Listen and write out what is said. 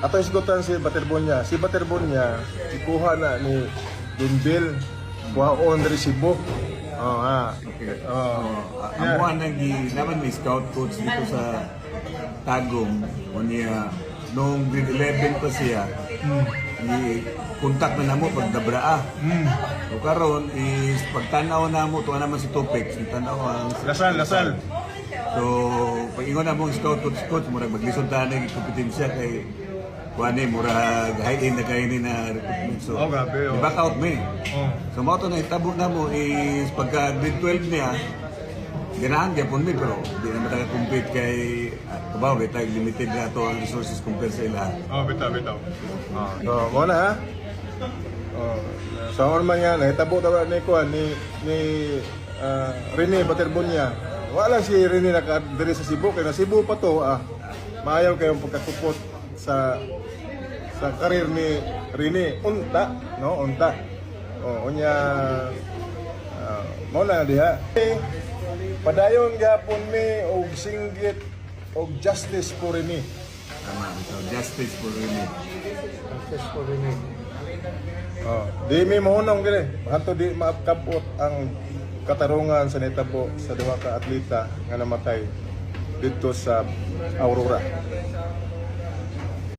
ato isgutan si Baterbonya. Si Baterbonya ikuha na ni Dunbil kuhaon resibo. Oh ha. Okay. Yeah. Amo ang naman may scout coach dito sa Tagum o niya noong grade 11 pa siya. Kontak na namo pag nabraa. So karon is pagtanaw na mo tuwa naman si Topex, tanaw ang Lasal. So pag ingon na mong scout coach murag maglisod ta na kompetensya kay kuani murag high-end na kainin na recruitment. So grabe. back out me. Oh. So mo to na itabo na mo is pagka grade 12 niya ganahan gyapon mi pero di na maka-compete kay kabaw kita limited na to ang resources compared sa ilahan. Oh, bitaw. So, mo na ha. Oh, sa orman nga nahitabo ta ni kuan ni Rene Baterbonya. Wala si Rene diri sa Cebu kay na Cebu pa to maayaw kayong pagkakupot sa karir ni Rene unta. Oh, unya mo na diha. Padayon gyapon mi og singgit og justice for Rene. Tama, so justice for Rene. Di mi mahunong gini. Hanto di maapkabot ang katarungan sa netabo sa duha ka atleta nga namatay dito sa Aurora.